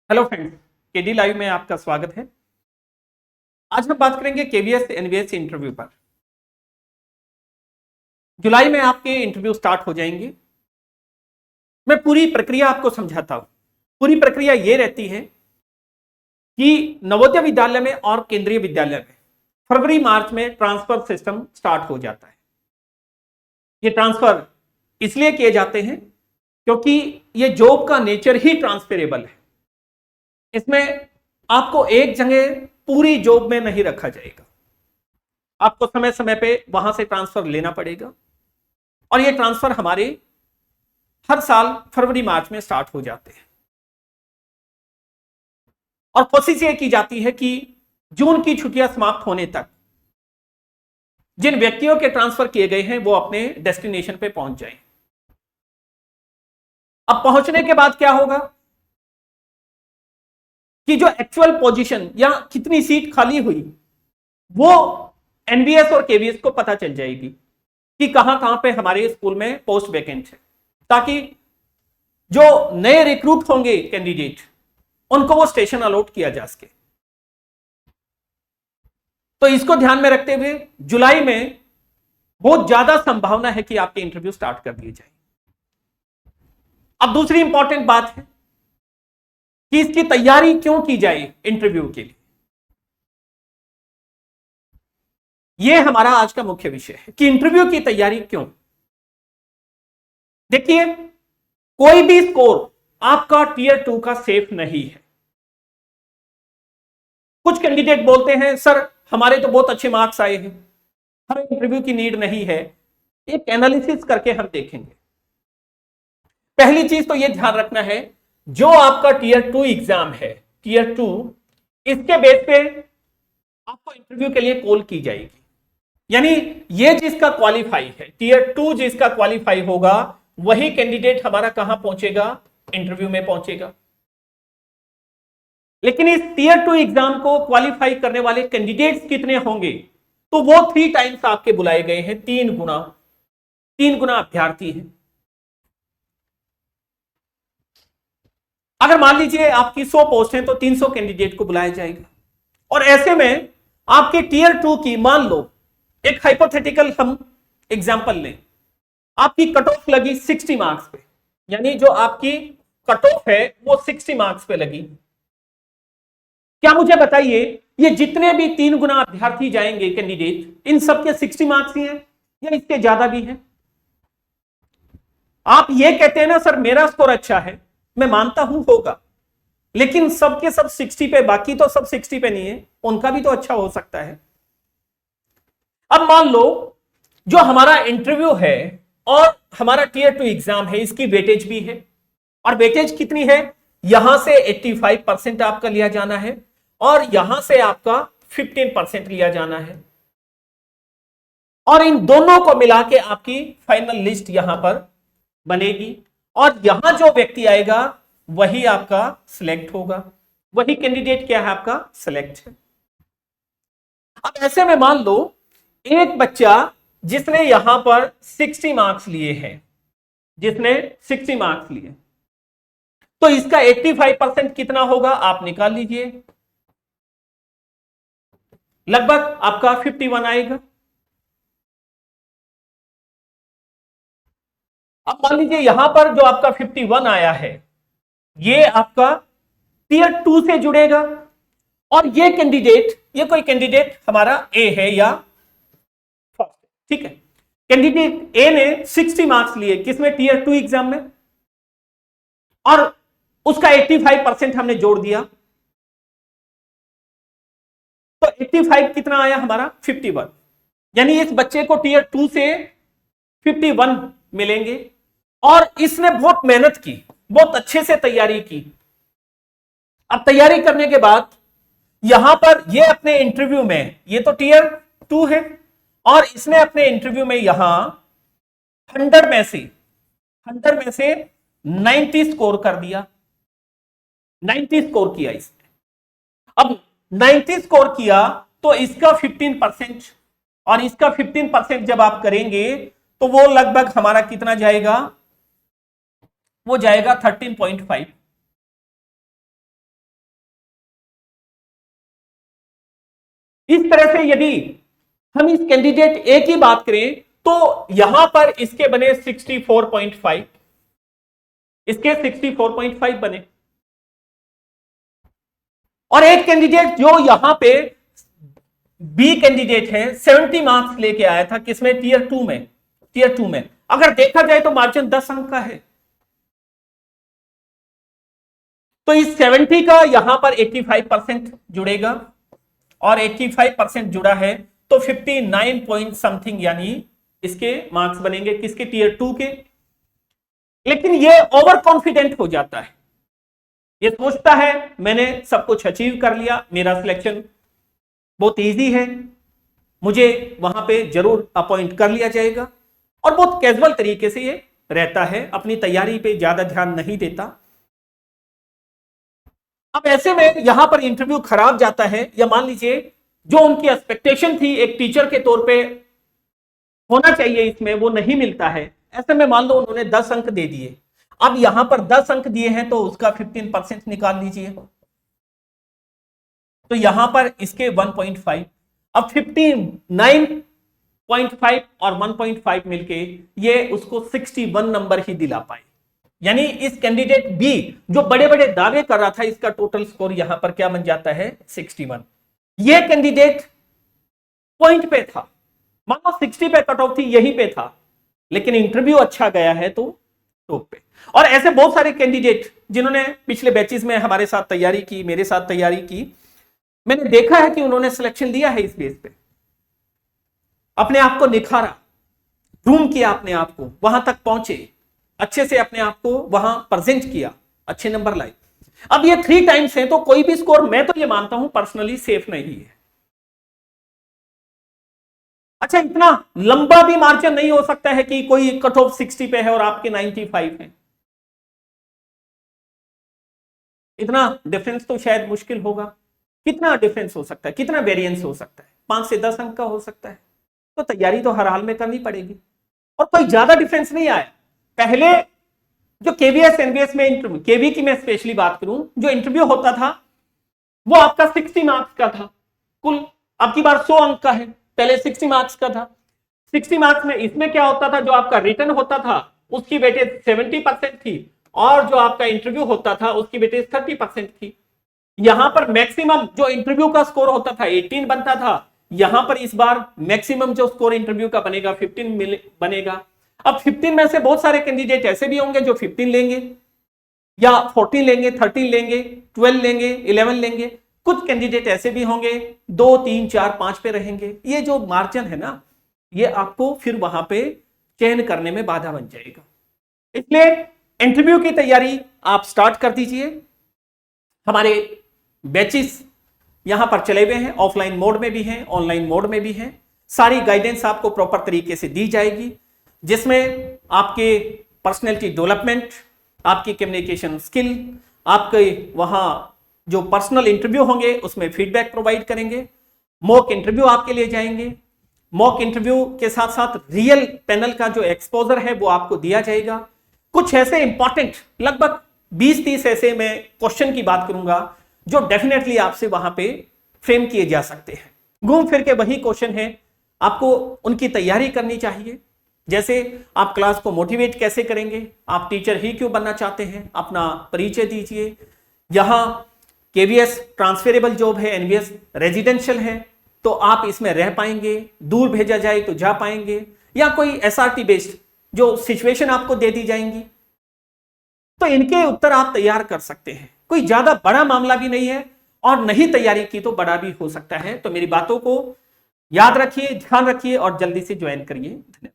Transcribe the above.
Hello friends, KD live में आपका स्वागत है। आज हम बात करेंगे केवीएस एनवीएस इंटरव्यू पर। जुलाई में आपके इंटरव्यू स्टार्ट हो जाएंगे। मैं पूरी प्रक्रिया आपको समझाता हूं। पूरी प्रक्रिया यह रहती है कि नवोदय विद्यालय में और केंद्रीय विद्यालय में फरवरी मार्च में ट्रांसफर सिस्टम स्टार्ट हो जाता है। ये ट्रांसफर इसलिए किए जाते हैं क्योंकि ये जॉब का नेचर ही ट्रांसफरेबल है। इसमें आपको एक जगह पूरी जॉब में नहीं रखा जाएगा, आपको समय समय पे वहां से ट्रांसफर लेना पड़ेगा। और ये ट्रांसफर हमारे हर साल फरवरी मार्च में स्टार्ट हो जाते हैं और कोशिश ये की जाती है कि जून की छुट्टियां समाप्त होने तक जिन व्यक्तियों के ट्रांसफर किए गए हैं वो अपने डेस्टिनेशन पे पहुंच जाएं। अब पहुंचने के बाद क्या होगा कि जो एक्चुअल पोजीशन या कितनी सीट खाली हुई वो एनवीएस और केवीएस को पता चल जाएगी कि कहां कहां पे हमारे स्कूल में पोस्ट वैकेंट है, ताकि जो नए रिक्रूट होंगे कैंडिडेट उनको वो स्टेशन अलॉट किया जा सके। तो इसको ध्यान में रखते हुए जुलाई में बहुत ज्यादा संभावना है कि आपके इंटरव्यू स्टार्ट कर दिए जाए। अब दूसरी इंपॉर्टेंट बात है कि इसकी तैयारी क्यों की जाए इंटरव्यू के लिए। यह हमारा आज का मुख्य विषय है कि इंटरव्यू की तैयारी क्यों। देखिए, कोई भी स्कोर आपका टीयर 2 का सेफ नहीं है। कुछ कैंडिडेट बोलते हैं सर हमारे तो बहुत अच्छे मार्क्स आए हैं, हमें इंटरव्यू की नीड नहीं है। एक एनालिसिस करके हम देखेंगे। पहली चीज तो यह ध्यान रखना है, जो आपका टीयर 2 एग्जाम है, टीयर 2, इसके बेस पे आपको इंटरव्यू के लिए कॉल की जाएगी। यानी ये जिसका क्वालिफाई है, टीयर 2 जिसका क्वालिफाई होगा वही कैंडिडेट हमारा कहां पहुंचेगा, इंटरव्यू में पहुंचेगा। लेकिन इस टीयर 2 एग्जाम को क्वालिफाई करने वाले कैंडिडेट्स कितने होंगे, तो वो 3 टाइम्स आपके बुलाए गए हैं। 3 गुना अभ्यर्थी हैं। अगर मान लीजिए आपकी 100 पोस्ट है तो 300 कैंडिडेट को बुलाया जाएगा। और ऐसे में आपके टीयर 2 की, मान लो एक हाइपोथेटिकल हम एग्जांपल लें, आपकी कट ऑफ लगी 60 मार्क्स पे, यानी जो आपकी कट ऑफ है वो 60 मार्क्स पे लगी। क्या मुझे बताइए, ये जितने भी 3 गुना अभ्यर्थी जाएंगे कैंडिडेट, इन सबके 60 मार्क्स ही हैं या इसके ज्यादा भी हैं? आप ये कहते हैं ना सर मेरा स्कोर अच्छा है, मैं मानता हूं होगा, लेकिन सबके सब 60 पे, बाकी तो सब 60 पे नहीं है, उनका भी तो अच्छा हो सकता है। अब मान लो जो हमारा इंटरव्यू है और हमारा टीयर 2 एग्जाम है, इसकी वेटेज भी है। और वेटेज कितनी है, यहां से 85% आपका लिया जाना है और यहां से आपका 15% लिया जाना है। और इन दोनों को मिला के आपकी फाइनल लिस्ट यहां पर बनेगी और यहां जो व्यक्ति आएगा वही आपका सिलेक्ट होगा, वही कैंडिडेट क्या है आपका सिलेक्ट है। अब ऐसे में मान लो एक बच्चा जिसने यहां पर 60 मार्क्स लिए हैं, जिसने 60 मार्क्स लिए, तो इसका 85% कितना होगा आप निकाल लीजिए, लगभग आपका 51 आएगा। अब मान लीजिए यहां पर जो आपका 51 आया है ये आपका टीयर 2 से जुड़ेगा और ये कैंडिडेट, ये कोई कैंडिडेट हमारा ए है या फर्स्ट, ठीक है। कैंडिडेट ए ने 60 मार्क्स लिए किसमें, टीयर 2 एग्जाम में, और उसका 85% हमने जोड़ दिया, तो 85 कितना आया हमारा 51। यानी इस बच्चे को टीयर 2 से 51 मिलेंगे और इसने बहुत मेहनत की, बहुत अच्छे से तैयारी की। अब तैयारी करने के बाद यहां पर ये अपने इंटरव्यू में, ये तो टीयर 2 है और इसने अपने इंटरव्यू में यहां 100 में से 90 स्कोर कर दिया, 90 स्कोर किया इसने। अब 90 स्कोर किया तो इसका 15% और इसका 15% जब आप करेंगे तो वो लगभग हमारा कितना जाएगा, वो जाएगा 13.5। इस तरह से यदि हम इस कैंडिडेट ए की बात करें तो यहां पर इसके बने 64.5, इसके 64.5 बने, और एक कैंडिडेट जो यहां पे बी कैंडिडेट है 70 मार्क्स लेके आया था, किसमें, टीयर 2 में, टीयर 2 में। अगर देखा जाए तो मार्जिन 10 अंक का है, तो इस 70 का यहां पर 85% जुड़ेगा, और 85% जुड़ा है तो 59 पॉइंट समथिंग यानी इसके मार्क्स बनेंगे, किसके, टीयर 2 के। लेकिन ये ओवर कॉन्फिडेंट हो जाता है, ये सोचता है मैंने सब कुछ अचीव कर लिया, मेरा सिलेक्शन बहुत इजी है, मुझे वहां पे जरूर अपॉइंट कर लिया जाएगा, और बहुत कैजुअल तरीके से ये रहता है, अपनी तैयारी पे ज्यादा ध्यान नहीं देता। अब ऐसे में यहां पर इंटरव्यू खराब जाता है, या मान लीजिए जो उनकी एक्सपेक्टेशन थी एक टीचर के तौर पे होना चाहिए इसमें, वो नहीं मिलता है। ऐसे में मान लो उन्होंने 10 अंक दे दिए, अब यहां पर 10 अंक दिए हैं तो उसका 15% निकाल लीजिए, तो यहां पर इसके 1.5, अब 59.5 और 1.5 मिलके ये उसको 61 नंबर ही दिला पाए। यानी इस कैंडिडेट बी जो बड़े बड़े दावे कर रहा था, इसका टोटल स्कोर यहां पर क्या बन जाता है, 61। ये कैंडिडेट पॉइंट पे था, मान लो 60 पे कट ऑफ थी, यहीं पे था, लेकिन इंटरव्यू अच्छा गया है तो टॉप पे। और ऐसे बहुत सारे कैंडिडेट जिन्होंने पिछले बैचेस में हमारे साथ तैयारी की, मेरे साथ तैयारी की, मैंने देखा है कि उन्होंने सिलेक्शन लिया है इस बेस पे, अपने आप को निखारा, ग्रूम किया अपने आप को, वहां तक पहुंचे, अच्छे से अपने आप को वहां प्रेजेंट किया, अच्छे नंबर लाए। अब ये 3 टाइम्स है तो कोई भी स्कोर, मैं तो ये मानता हूं पर्सनली, सेफ नहीं है। अच्छा, इतना लंबा भी मार्जिन नहीं हो सकता है कि कोई कट ऑफ 60 पे है और आपके 95 है, इतना डिफरेंस तो शायद मुश्किल होगा। कितना डिफरेंस हो सकता है, कितना वेरिएंस हो सकता है, 5 से 10 अंक का हो सकता है, तो तैयारी तो हर हाल में करनी पड़ेगी। और कोई ज्यादा डिफरेंस नहीं आया। पहले जो केवीएस एनवीएस में इंटरव्यू, केवी की मैं स्पेशली बात करूं, जो इंटरव्यू होता था वो आपका 60 मार्क्स का था कुल, अब की बार 100 अंक का है, पहले 60 मार्क्स का था। 60 मार्क्स में इसमें क्या होता था, जो आपका रिटर्न होता था उसकी वेटेज 70% थी, और जो आपका इंटरव्यू होता था उसकी वेटेज 30% थी। यहां पर मैक्सिमम जो इंटरव्यू का स्कोर होता था 18 बनता था, यहां पर इस बार मैक्सिमम जो स्कोर इंटरव्यू का बनेगा 15 बनेगा। अब 15 में से बहुत सारे कैंडिडेट ऐसे भी होंगे जो 15 लेंगे, या 14 लेंगे, 13 लेंगे, 12 लेंगे, 11 लेंगे। कुछ कैंडिडेट ऐसे भी होंगे 2, 3, 4, 5 पे रहेंगे। ये जो मार्जिन है ना, ये आपको फिर वहां पे चयन करने में बाधा बन जाएगा। इसलिए इंटरव्यू की तैयारी आप स्टार्ट कर दीजिए। हमारे बैचेस यहां पर चले हुए हैं, ऑफलाइन मोड में भी हैं, ऑनलाइन मोड में भी हैं। सारी गाइडेंस आपको प्रॉपर तरीके से दी जाएगी, जिसमें आपके पर्सनैलिटी डेवलपमेंट, आपकी कम्युनिकेशन स्किल, आपके वहां जो पर्सनल इंटरव्यू होंगे उसमें फीडबैक प्रोवाइड करेंगे, मॉक इंटरव्यू आपके लिए जाएंगे। मॉक इंटरव्यू के साथ साथ रियल पैनल का जो एक्सपोजर है वो आपको दिया जाएगा। कुछ ऐसे इंपॉर्टेंट, लगभग 20-30 ऐसे मैं क्वेश्चन की बात करूंगा जो डेफिनेटली आपसे वहां पे फ्रेम किए जा सकते हैं। घूम फिर के वही क्वेश्चन है, आपको उनकी तैयारी करनी चाहिए। जैसे आप क्लास को मोटिवेट कैसे करेंगे, आप टीचर ही क्यों बनना चाहते हैं, अपना परिचय दीजिए। यहां केवीएस ट्रांसफरेबल जॉब है, एनवीएस रेजिडेंशियल है, तो आप इसमें रह पाएंगे, दूर भेजा जाए तो जा पाएंगे, या कोई एसआरटी बेस्ड जो सिचुएशन आपको दे दी जाएंगी, तो इनके उत्तर आप तैयार कर सकते हैं। कोई ज्यादा बड़ा मामला भी नहीं है, और नहीं तैयारी की तो बड़ा भी हो सकता है। तो मेरी बातों को याद रखिए, ध्यान रखिए और जल्दी से ज्वाइन करिए। धन्यवाद।